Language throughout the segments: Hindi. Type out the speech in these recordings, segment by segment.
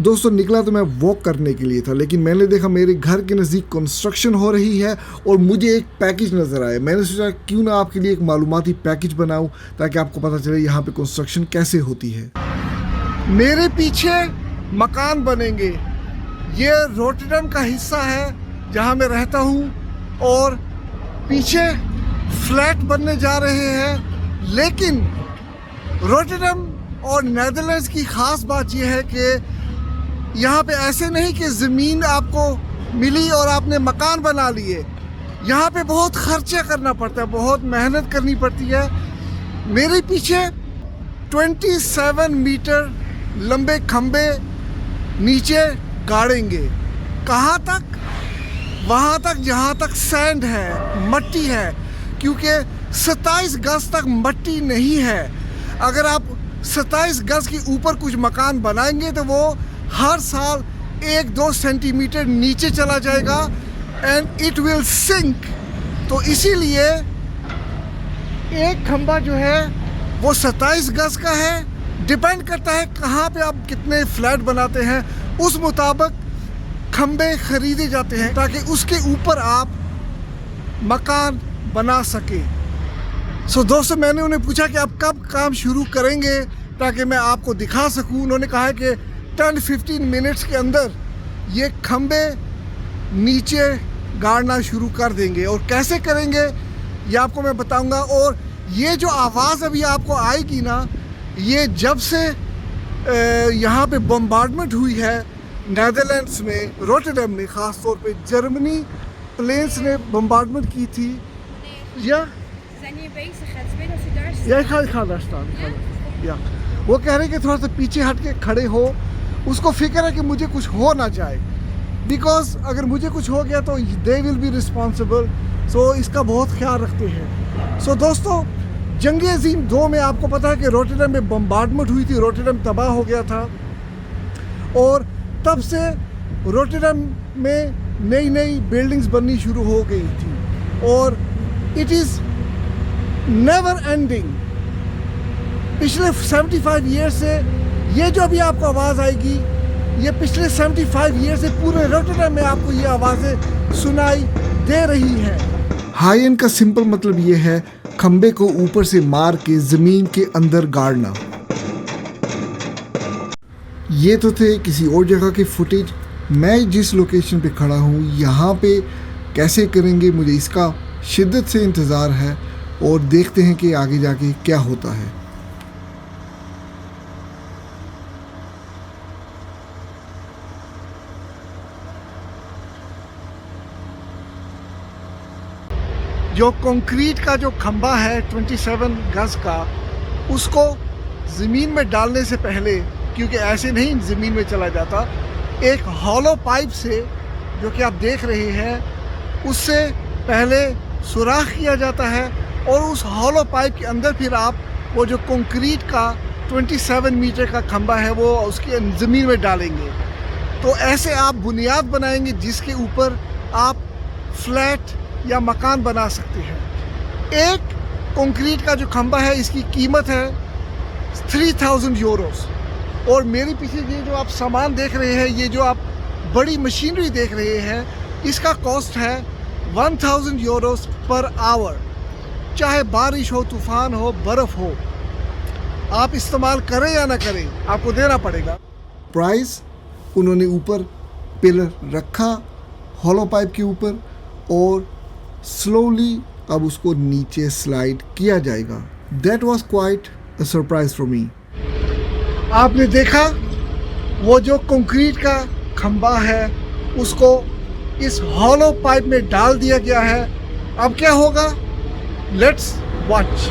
दोस्तों निकला तो मैं वॉक करने के लिए था, लेकिन मैंने देखा मेरे घर के नज़दीक कंस्ट्रक्शन हो रही है और मुझे एक पैकेज नज़र आया। मैंने सोचा क्यों ना आपके लिए एक मालूमाती पैकेज बनाऊं ताकि आपको पता चले यहाँ पे कंस्ट्रक्शन कैसे होती है। मेरे पीछे मकान बनेंगे। ये रोटरडैम का हिस्सा है जहाँ मैं रहता हूँ और पीछे फ्लैट बनने जा रहे हैं। लेकिन रोटरडैम और नेदरलैंड्स की ख़ास बात यह है कि यहाँ पे ऐसे नहीं कि ज़मीन आपको मिली और आपने मकान बना लिए। यहाँ पे बहुत खर्चा करना पड़ता है, बहुत मेहनत करनी पड़ती है। मेरे पीछे 27 मीटर लंबे खंबे नीचे गाड़ेंगे। कहाँ तक? वहाँ तक जहाँ तक सैंड है, मट्टी है, क्योंकि 27 गज तक मट्टी नहीं है। अगर आप 27 गज के ऊपर कुछ मकान बनाएंगे तो वो हर साल 1-2 सेंटीमीटर नीचे चला जाएगा एंड इट विल सिंक। तो इसीलिए एक खंबा जो है वो 27 गज का है। डिपेंड करता है कहाँ पे आप कितने फ्लैट बनाते हैं, उस मुताबिक खंबे खरीदे जाते हैं ताकि उसके ऊपर आप मकान बना सके। सो दोस्तों मैंने उन्हें पूछा कि आप कब काम शुरू करेंगे ताकि मैं आपको दिखा सकूं। उन्होंने कहा है कि 10-15 मिनट्स के अंदर ये खंबे नीचे गाड़ना शुरू कर देंगे और कैसे करेंगे ये आपको मैं बताऊंगा। और ये जो आवाज़ अभी आपको आएगी ना, ये जब से यहाँ पे बम्बार्डमेंट हुई है नेदरलैंड्स में, रोटरडैम में ख़ास तौर पे जर्मनी प्लेन्स ने बम्बार्डमेंट की थी। या या वो कह रहे हैं कि थोड़ा सा पीछे हट के खड़े हो। उसको फिक्र है कि मुझे कुछ हो ना जाए, बिकॉज अगर मुझे कुछ हो गया तो दे विल बी रिस्पॉन्सिबल। सो इसका बहुत ख्याल रखते हैं। सो दोस्तों जंग अज़ीम 2 में आपको पता है कि रोटरडैम में बम्बार्डमेंट हुई थी, रोटरडैम तबाह हो गया था और तब से रोटरडैम में नई नई बिल्डिंग्स बननी शुरू हो गई थी और इट इज़ नेवर एंडिंग। पिछले 75 ईयर से ये जो अभी आपको आवाज़ आएगी, ये पिछले 75 ईयर से पूरे रोटरडैम में आपको ये आवाज़ें सुनाई दे रही है। हाई एंड का सिंपल मतलब ये है खंबे को ऊपर से मार के ज़मीन के अंदर गाड़ना। ये तो थे किसी और जगह के फुटेज। मैं जिस लोकेशन पे खड़ा हूँ यहाँ पे कैसे करेंगे मुझे इसका शिद्दत से इंतज़ार है और देखते हैं कि आगे जाके क्या होता है। जो कंक्रीट का जो खंबा है 27 गज का, उसको ज़मीन में डालने से पहले, क्योंकि ऐसे नहीं ज़मीन में चला जाता, एक हॉलो पाइप से जो कि आप देख रहे हैं उससे पहले सुराख किया जाता है और उस हॉलो पाइप के अंदर फिर आप वो जो कंक्रीट का 27 मीटर का खंबा है वो उसके ज़मीन में डालेंगे। तो ऐसे आप बुनियाद बनाएंगे जिसके ऊपर आप फ्लैट या मकान बना सकते हैं। एक कंक्रीट का जो खंबा है इसकी कीमत है 3000 यूरोस और मेरे पीछे ये जो आप सामान देख रहे हैं, ये जो आप बड़ी मशीनरी देख रहे हैं, इसका कॉस्ट है 1000 यूरोस पर आवर। चाहे बारिश हो, तूफ़ान हो, बर्फ़ हो, आप इस्तेमाल करें या ना करें, आपको देना पड़ेगा। प्राइस उन्होंने ऊपर पिलर रखा हॉलो पाइप के ऊपर और स्लोली अब उसको नीचे स्लाइड किया जाएगा। That was quite a surprise for me. आपने देखा वो जो कंक्रीट का खंबा है उसको इस हॉलो पाइप में डाल दिया गया है। अब क्या होगा, लेट्स वॉच।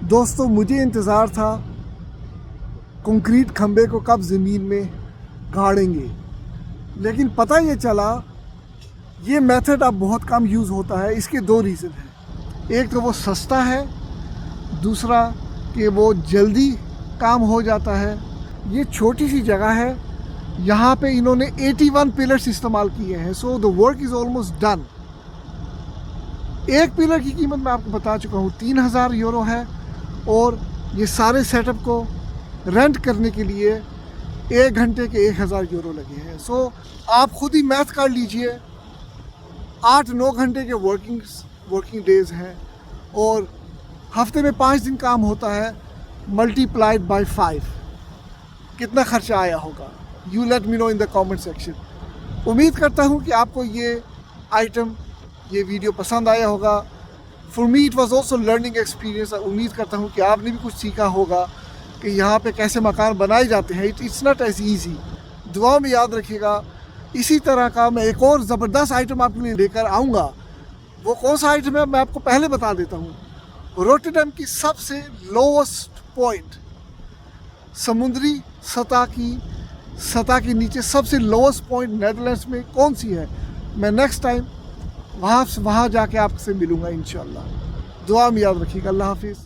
दोस्तों मुझे इंतज़ार था कंक्रीट खंबे को कब ज़मीन में गाड़ेंगे, लेकिन पता ये चला ये मेथड अब बहुत कम यूज़ होता है। इसके 2 रीज़न हैं। एक तो वो सस्ता है, दूसरा कि वो जल्दी काम हो जाता है। ये छोटी सी जगह है, यहाँ पे इन्होंने 81 पिलर्स इस्तेमाल किए हैं। So the work is almost done. एक पिलर की कीमत मैं आपको बता चुका हूँ 3000 यूरो है, और ये सारे सेटअप को रेंट करने के लिए 1 घंटे के 1000 यूरो लगे हैं। सो आप खुद ही मैथ कर लीजिए, 8-9 घंटे के वर्किंग डेज हैं, और हफ्ते में 5 दिन काम होता है, मल्टीप्लाइड बाय 5 कितना खर्चा आया होगा। You let me know in the comment section. उम्मीद करता हूँ कि आपको ये आइटम, ये वीडियो पसंद आया होगा। For me it was also learning experience. उम्मीद करता हूँ कि आपने भी कुछ सीखा होगा कि यहाँ पे कैसे मकान बनाए जाते हैं। It's not as easy. दुआ में याद रखिएगा। इसी तरह का मैं एक और ज़बरदस्त आइटम आपके लिए लेकर आऊँगा। वो कौन सा आइटम है मैं आपको पहले बता देता हूँ। रोटरडैम की सबसे लोवेस्ट पॉइंट, समुद्री सतह के नीचे सबसे लोवेस्ट पॉइंट नेदरलैंड्स में कौन सी है, मैं नेक्स्ट टाइम वहाँ जाके आपसे मिलूँगा इंशाल्लाह। दुआ में याद रखिएगा। अल्लाह हाफिज़।